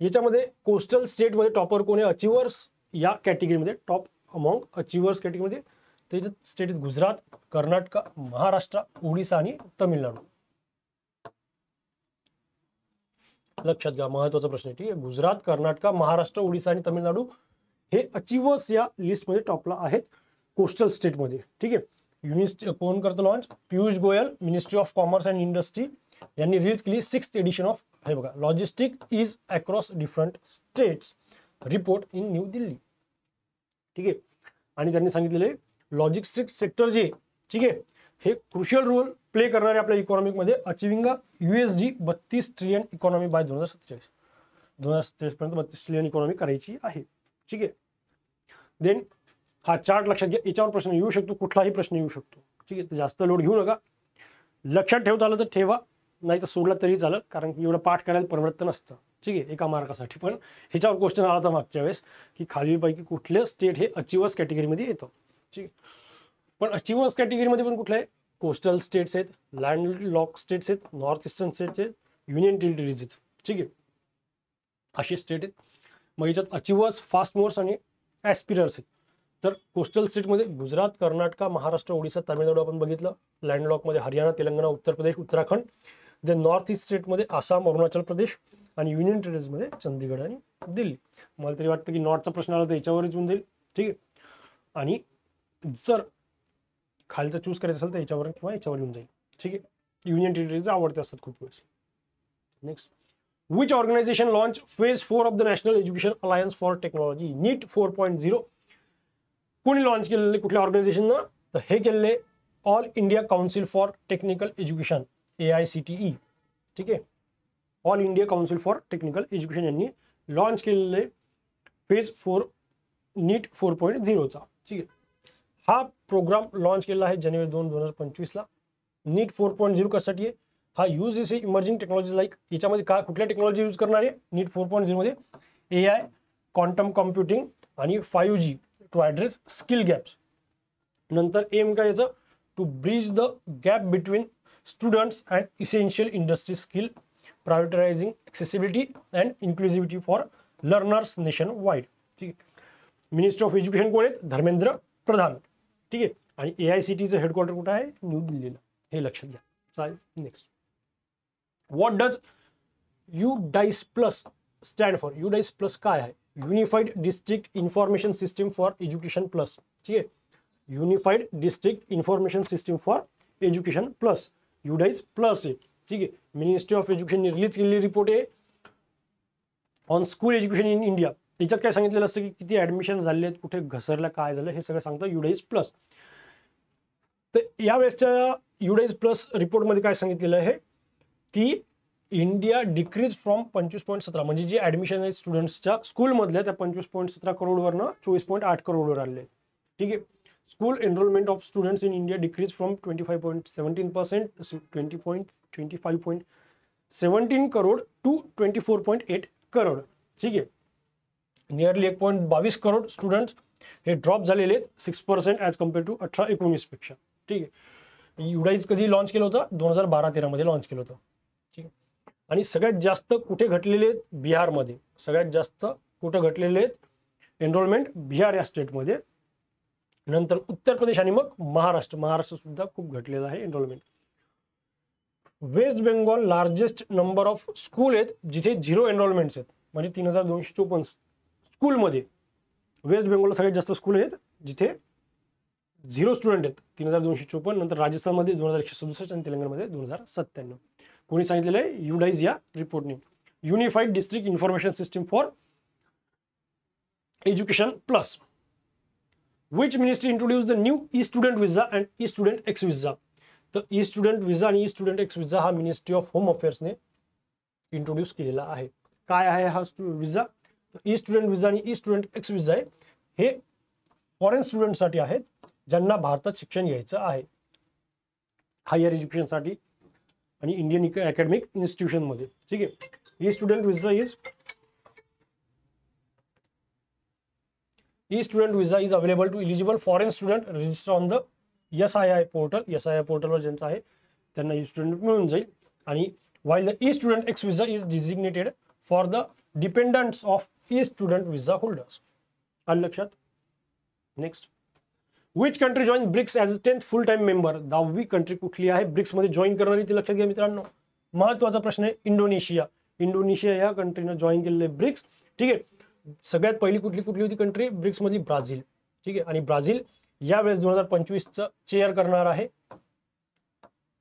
Speaker 1: याच्यामध्ये कोस्टल स्टेटमध्ये टॉपर कोण आहे, अचिव्हर्स या कॅटेगरीमध्ये टॉप अमॉंग अचिव्हर्स कॅटेगरीमध्ये त्याच्यात स्टेट आहेत गुजरात, कर्नाटक, महाराष्ट्र, ओडिसा आणि तमिळनाडू. लक्षात घ्या, महत्वाचा प्रश्न आहे. ठीक आहे, गुजरात, कर्नाटक, महाराष्ट्र, ओडिसा आणि तमिळनाडू हे अचिव्हर्स या लिस्टमध्ये टॉपला आहेत कोस्टल स्टेटमध्ये. ठीक आहे, कोण करतं launch, Piyush Goyal, ministry of commerce and industry यांनी रिलीज केली 6th एडिशन ऑफ, हे बघा, logistic is across different status report in new Delhi. ठीक आहे, आणि त्यांनी सांगितलेले लॉजिस्टिक सेक्टर जे, ठीक आहे, हे क्रुशियल रोल प्ले करणारे आपल्या इकॉनॉमिकमध्ये achieving USD 32 trillion economy by 2047 पर्यंत 32 ट्रिलियन इकॉनॉमी करायची आहे. ठीक आहे, देन हा चार्ट लक्षात घ्या, याच्यावर प्रश्न येऊ शकतो, कुठलाही प्रश्न येऊ शकतो. ठीक आहे, जास्त लोड घेऊ नका, लक्षात ठेवता आलं तर ठेवा, नाही तर सोडला तरी चालेल, कारण की एवढं पाठ करायला परवडत नसतं. ठीक आहे, एका मार्कासाठी. पण ह्याच्यावर क्वेश्चन आला होता मागच्या वेळेस की खालीलपैकी कुठले स्टेट हे अचिव्हर्स कॅटेगरीमध्ये येतं. ठीक आहे, पण अचिव्हर्स कॅटेगरीमध्ये पण कुठले आहे, कोस्टल स्टेट्स आहेत, लँड लॉक स्टेट्स आहेत, नॉर्थ ईस्टर्न स्टेट्स आहेत, युनियन टेरिटरीज आहेत. ठीक आहे, असे स्टेट आहेत. मग याच्यात अचिव्हर्स, फास्ट मूव्हर्स आणि ॲस्पिरर्स आहेत. तर कोस्टल स्टेटमध्ये गुजरात, कर्नाटक, महाराष्ट्र, ओडिसा, तामिळनाडू आपण बघितलं. लँडलॉकमध्ये Haryana, Telangana, Uttar Pradesh, Uttarakhand. Then north east स्टेटमध्ये आसाम, अरुणाचल प्रदेश आणि युनियन टेरिटरीजमध्ये चंदीगड आणि दिल्ली. मला तरी वाटतं की नॉर्थचा प्रश्न आला तर याच्यावरच येऊन जाईल. ठीक आहे, आणि जर खालचं चूज करायचं असेल तर याच्यावर किंवा याच्यावर येऊन जाईल. ठीक आहे, युनियन टेरिटरीज आवडते असतात खूप वेळेस. Next, which organisation launch phase 4 of the national education alliance for technology NEAT 4.0. कोणी लॉन्च केलेले, कुठल्या ऑर्गनायझेशननं, तर हे केलेले all India council for technical education AICTE. ठीक आहे, all India council for technical education यांनी लॉन्च केलेले फेज 4 नीट 4.0चा. ठीक आहे, हा प्रोग्राम लॉन्च केला आहे जानेवारी 2, 2025 ला. नीट 4.0 कशासाठी आहे, हा use is emerging technology like, याच्यामध्ये काय कुठल्या टेक्नॉलॉजी यूज करणार आहे नीट 4.0 मध्ये, AI, क्वांटम कॉम्प्युटिंग आणि 5G to address skill gaps. नंतर एम काय याचं, to bridge the gap between students and essential industry skill, prioritising accessibility and inclusivity for learners nationwide. ठीक आहे, मिनिस्टर ऑफ एज्युकेशन कोण आहेत, धर्मेंद्र प्रधान. ठीक आहे, आणि AICTEचं हेडक्वार्टर कुठं आहे, न्यू दिल्लीला. हे लक्षात घ्या. चालेल, next, what does UDISE+ stand for. UDISE+ काय आहे, unified district information system for education plus. ठीक आहे, unified district information system for education plus, UDISE+ आहे. ठीक आहे, मिनिस्ट्री ऑफ एज्युकेशनने रिलीज केलेली रिपोर्ट आहे on school education in India. याच्यात काय सांगितलेलं असतं की किती ॲडमिशन झाले आहेत, कुठे घसरलं, काय झालं, हे सगळं सांगतं UDISE+. तर यावेळेसच्या UDISE+ रिपोर्टमध्ये काय सांगितलेलं आहे की इंडिया डिक्रीज फ्रॉम 25.17, म्हणजे जे ॲडमिशन आहे स्टुडंट्सच्या स्कूलमधल्या त्या 25.17 करोडवरनं 24.8 करोडवर आले. ठीक आहे, school enrollment of students in India decrease from 25.17% 25.17 crore to 24.8 crore. ठीक आहे, नियरली 1.22 करोड स्टुडंट्स हे ड्रॉप झालेले आहेत 6% ॲज कम्पेअर टू 18-19 पेक्षा. ठीक आहे, UDISE कधी लॉन्च केलं होतं, 2012-13 मध्ये लॉन्च केलं होतं. ठीक आहे, आणि सगळ्यात जास्त कुठे घटलेले आहेत, बिहारमध्ये. सगळ्यात जास्त कुठं घटलेले आहेत एनरोलमेंट, बिहार या स्टेटमध्ये. नंतर उत्तर प्रदेश आणि मग महाराष्ट्र सुद्धा खूप घटलेलं आहे enrollment. West Bengal largest number of school आहेत जिथे 0 एनरोलमेंट्स आहेत, म्हणजे 3254 स्कूलमध्ये वेस्ट बेंगॉलला सगळ्यात जास्त स्कूल आहेत जिथे 0 स्टुडंट आहेत, 3254. नंतर राजस्थानमध्ये 2167 आणि तेलंगणामध्ये 2097. कोणी सांगितलेलं आहे, UDISE या रिपोर्टने. Unified district information system for education plus. Which ministry introduce the new e-student visa and e-student X visa. तर E-स्टुडंट विजा आणि E-स्टुडंट एक्स विजा हा मिनिस्ट्री ऑफ होम अफेअर्सने इंट्रोड्यूस केलेला आहे. काय आहे हा विजा, E-स्टुडंट विजा आणि E-स्टुडंट एक्स विजा आहे, हे फॉरेन स्टुडंटसाठी आहेत ज्यांना भारतात शिक्षण घ्यायचं आहे हायर एज्युकेशनसाठी आणि इंडियन अकॅडमिक इन्स्टिट्यूशनमध्ये. ठीक आहे, e-student visa is available to eligible foreign student register on the SII portal. SII पोर्टलवर ज्यांचं आहे त्यांना E-स्टुडंट मिळून जाईल. आणि while the e-student X visa is designated for the dependents of e-student visa holders. आलं लक्षात? Next, which country join BRICS as a 10th full time member? 10वी कंट्री कुठली आहे ब्रिक्स मध्ये जॉईन करणारी ते लक्षात घ्या मित्रांनो. महत्वाचा प्रश्न आहे. इंडोनेशिया. इंडोनेशिया या कंट्रीनं जॉईन केलेले ब्रिक्स. ठीक आहे. सगळ्यात पहिली कुठली होती कंट्री ब्रिक्स मधली? ब्राझील. ठीक आहे. आणि ब्राझील यावेळेस 2025चं चेअर करणार आहे.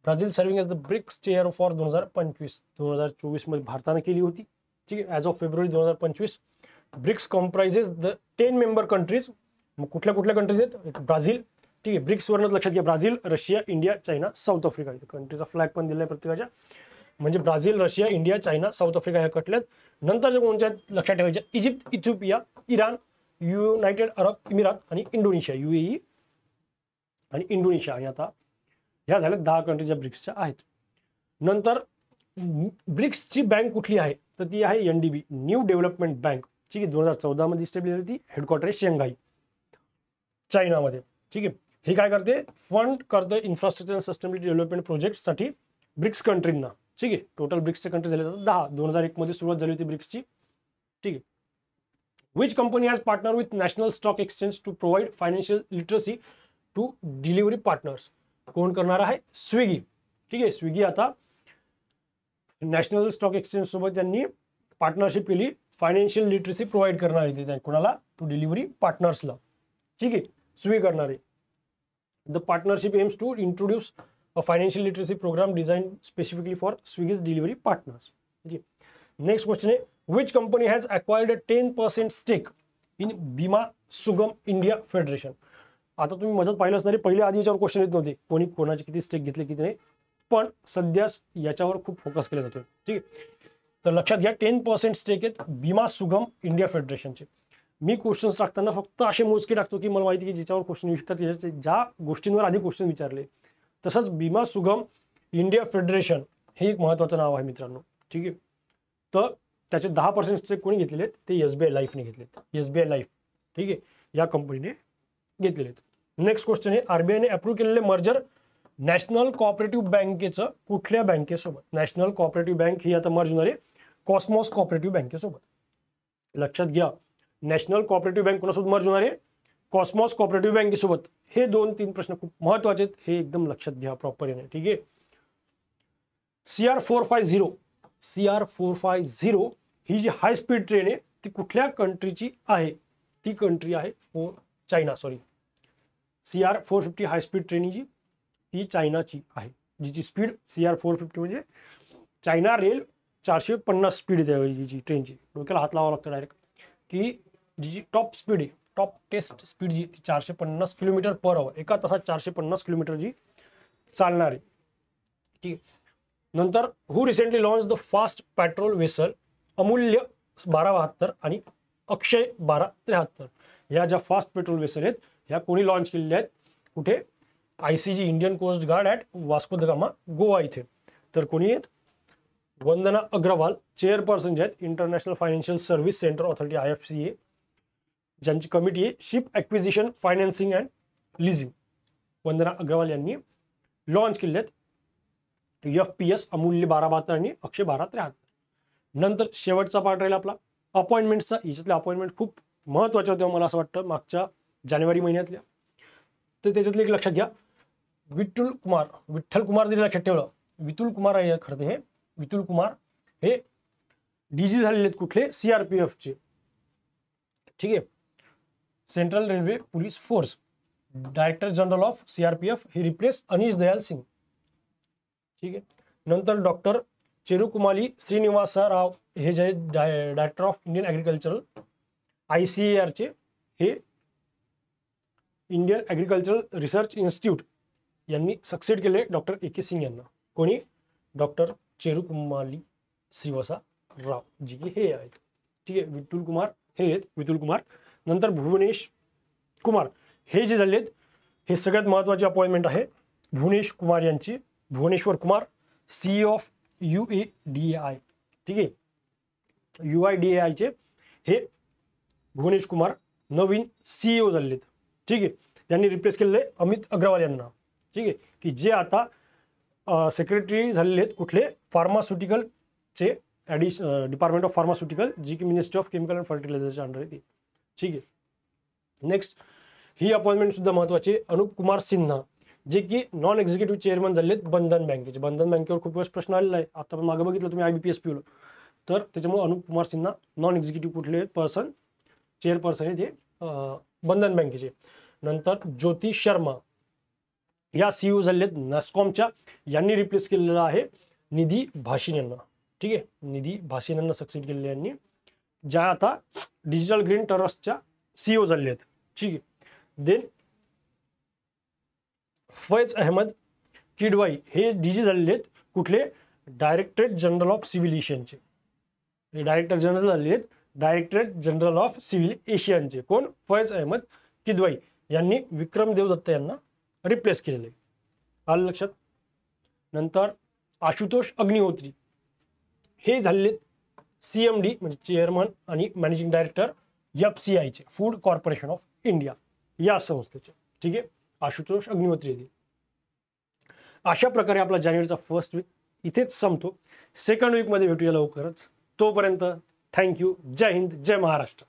Speaker 1: Brazil serving as the BRICS chair for 2025. 2024 मध्ये भारताने केली होती. ठीक आहे. As of February 2025 BRICS comprises the 10 member countries. मग कुठल्या कंट्रीज आहेत? ब्राझील. ठीक आहे. ब्रिक्स वरनच लक्षात घ्या. Brazil, Russia, India, China, South Africa. इथे कंट्रीचा फ्लॅग पण दिलाय प्रत्येकाच्या. म्हणजे Brazil, Russia, India, China, South Africa ह्या कटल्यात. नंतर कोणत्या लक्षात ठेवायच्या? Egypt, Ethiopia, Iran, United Arab Emirates आणि इंडोनेशिया. UAE आणि इंडोनेशिया. आणि आता ह्या झाल्या 10 कंट्री ज्या ब्रिक्सच्या आहेत. नंतर ब्रिक्सची बँक कुठली आहे? तर ती आहे NDB, न्यू डेव्हलपमेंट बँक. ठीक आहे. 2014 मध्ये इस्टॅब्लिश झाली. ती हेडक्वार्टर आहे शंघाई, चायनामध्ये. ठीक आहे. हे काय करते? फंड करते इन्फ्रास्ट्रक्चर सस्टेनेबिलिटी डेव्हलपमेंट प्रोजेक्टसाठी ब्रिक्स कंट्रींना. ठीक आहे. टोटल ब्रिक्सचे कंट्री झाले 10. 2001 मध्ये सुरुवात झाली होती ब्रिक्सची. ठीक आहे. Which company has partner with National Stock Exchange to provide financial literacy to delivery partners? कोण करणार आहे? स्विगी. ठीक आहे. स्विगी आता नॅशनल स्टॉक एक्सचेंज सोबत त्यांनी पार्टनरशिप केली. फायनान्शियल लिटरसी प्रोव्हाइड करणार आहे कोणाला? टू डिलिव्हरी पार्टनर्सला. ठीक आहे. स्विगी करणार आहे. The partnership aims to introduce a financial literacy programme design specifically for Swiggy's delivery partners. ठीक आहे. नेक्स्ट क्वेश्चन आहे. Which company has acquired a 10% stake in Bima Sugam India federation? आता तुम्ही मदत पाहिलं असणारे पहिले आधी याच्यावर क्वेश्चन येत नव्हते, कोणी कोणाचे किती स्टेक घेतले किती नाही, पण सध्या याच्यावर खूप फोकस केला जातोय. ठीक आहे. तर लक्षात घ्या 10% स्टेक आहेत बीमा सुगम इंडिया फेडरेशनचे. मी क्वेश्चन्स टाकताना फक्त असे मोजके टाकतो की मला माहिती की ज्याच्यावर क्वेश्चन येऊ शकतात, ज्या गोष्टींवर आधी क्वेश्चन विचारले. तसंच बीमा सुगम इंडिया फेडरेशन हे एक महत्त्वाचं नाव आहे मित्रांनो. ठीक आहे. तर त्याचे 10% स्टेक कोणी घेतलेले आहेत? ते SBI लाईफने घेतलेत. SBI life. ठीक आहे. या कंपनीने घेतलेले आहेत. नेक्स्ट क्वेश्चन आहे. RBIने अप्रूव्ह केलेले मर्जर नॅशनल कोऑपरेटिव्ह बँकेचं कुठल्या बँकेसोबत? नॅशनल कोऑपरेटिव्ह बँक ही आता मर्ज होणार आहे कॉस्मॉस कोऑपरेटिव्ह बँकेसोबत. लक्षात घ्या. नॅशनल कोऑपरेटिव्ह बँक कोणासोबत मर्ज होणार आहे? कॉस्मॉस कोऑपरेटिव्ह बँकेसोबत. हे 2-3 प्रश्न खूप महत्त्वाचे आहेत. हे एकदम लक्षात घ्या प्रॉपर येणे. ठीक आहे. CR450 ही जी हाय स्पीड ट्रेन आहे ती कुठल्या कंट्रीची आहे? ती कंट्री आहे China. Sorry, CR450 high speed train जी ती चायनाची आहे. जिची स्पीड CR450 म्हणजे चायना रेल 450 स्पीड आहे जी ट्रेनची. डोक्याला हात लावावा लागतो डायरेक्ट की जी टॉप स्पीड आहे, टॉप टेस्ट स्पीड जी ती 450 किलोमीटर/आवर. एका तासात 450 किलोमीटर जी चालणार आहे. ठीक आहे. नंतर who recently launch the fast patrol vessel Amulya 1272 आणि अक्षय 1273 या ज्या फास्ट पेट्रोल वेसल आहेत ह्या कोणी लॉन्च केलेल्या आहेत? कुठे? ICG Indian coast guard at Vasco da Gama Goa इथे. तर कोणी आहेत? वंदना अग्रवाल चेअरपर्सन जे आहेत international financial service centre authority IFCA, ज्यांची कमिटी आहे ship acquisition financing and leasing. Vandana Agarwal यांनी लॉन्च केले आहेत FPS अमूल्य 1272 आणि अक्षय 1273. नंतर शेवटचा पार्ट राहील आपला अपॉइंटमेंटचा. याच्यातल्या अपॉइंटमेंट खूप महत्त्वाच्या होत्या मला असं वाटतं मागच्या जानेवारी महिन्यातल्या. तर त्याच्यातलं एक लक्षात घ्या. विठ्ठल कुमार जरी लक्षात ठेवलं, वितुल कुमार आहे खरं ते. हे वितुल कुमार हे DG झालेले आहेत कुठले? CRPFचे. ठीक आहे. Central railway police force. Director general of CRPF हे रिप्लेस अनीश दयाल सिंग. ठीक आहे. नंतर डॉक्टर चेरुकुमाली श्रीनिवासा राव हे जे डायरेक्टर ऑफ इंडियन ॲग्रिकल्चरल ICARचे हे इंडियन ॲग्रिकल्चरल रिसर्च इन्स्टिट्यूट यांनी सक्सेड केले डॉक्टर AK सिंग यांना. कोणी? डॉक्टर चेरुकुमाली श्रीनिवासा राव जी की हे आहेत. ठीक आहे. विठुल कुमार हे आहेत वितुल कुमार. नंतर भुवनेश कुमार हे जे झाले आहेत हे सगळ्यात महत्त्वाची अपॉइंटमेंट आहे भुवनेश कुमार यांची. Bhuvaneshwar Kumar CEO of UADAI. ठीक आहे. UIDAI चे हे भुवनेश कुमार नवीन CEO झालेले आहेत. ठीक आहे. त्यांनी रिप्लेस केलेले अमित अग्रवाल यांना. ठीक आहे. की जे आता सेक्रेटरी झालेले आहेत कुठले, फार्मास्युटिकलचे डिपार्टमेंट ऑफ फार्मास्युटिकल, जी की मिनिस्ट्री ऑफ केमिकल अँड फर्टिलायझरच्या अंडर येते. ठीक आहे. नेक्स्ट ही अपॉइंटमेंट सुद्धा महत्वाची, अनुप कुमार सिन्हा जे की नॉन एक्झिक्युटिव्ह चेअरमन झाले आहेत बंधन बँकेचे. बंधन बँकेवर खूप वेळेस प्रश्न आलेला आहे, आता पण मागे बघितलं तुम्ही IBPS PO, तर त्याच्यामुळे अनुप कुमार सिन्हा नॉन एक्झिक्युटिव्ह कुठले पर्सन चेअरपर्सन आहे ते बंधन बँकेचे. नंतर ज्योती शर्मा या CEO झाले आहेत नॅस्कॉमच्या, यांनी रिप्लेस केलेलं आहे निधी भासीन यांना. ठीक आहे, निधी भासीन यांना सक्सेड केलेले यांनी, ज्या आता डिजिटल ग्रीन ट्रस्टच्या CEO झाले आहेत. ठीक आहे. देन फैज अहमद किडवाई हे DG झालेले आहेत कुठले, डायरेक्टरेट जनरल ऑफ सिव्हिल एशियनचे. हे डायरेक्टर जनरल झालेले आहेत डायरेक्टरेट जनरल ऑफ सिव्हिल एशियनचे. कोण, फैज अहमद किदवाई यांनी विक्रम देवदत्त यांना रिप्लेस केलेलं आहे. आलं लक्षात. नंतर आशुतोष अग्निहोत्री हे झालेले CMD म्हणजे चेअरमन आणि मॅनेजिंग डायरेक्टर FCIचे, फूड कॉर्पोरेशन ऑफ इंडिया या संस्थेचे. ठीक आहे, आशुतोष अग्निहोत्री येते. अशा प्रकारे आपला जानेवारीचा फर्स्ट वीक इथेच संपतो. सेकंड वीकमध्ये भेटूया लवकरच. तोपर्यंत थँक्यू. जय हिंद, जय महाराष्ट्र.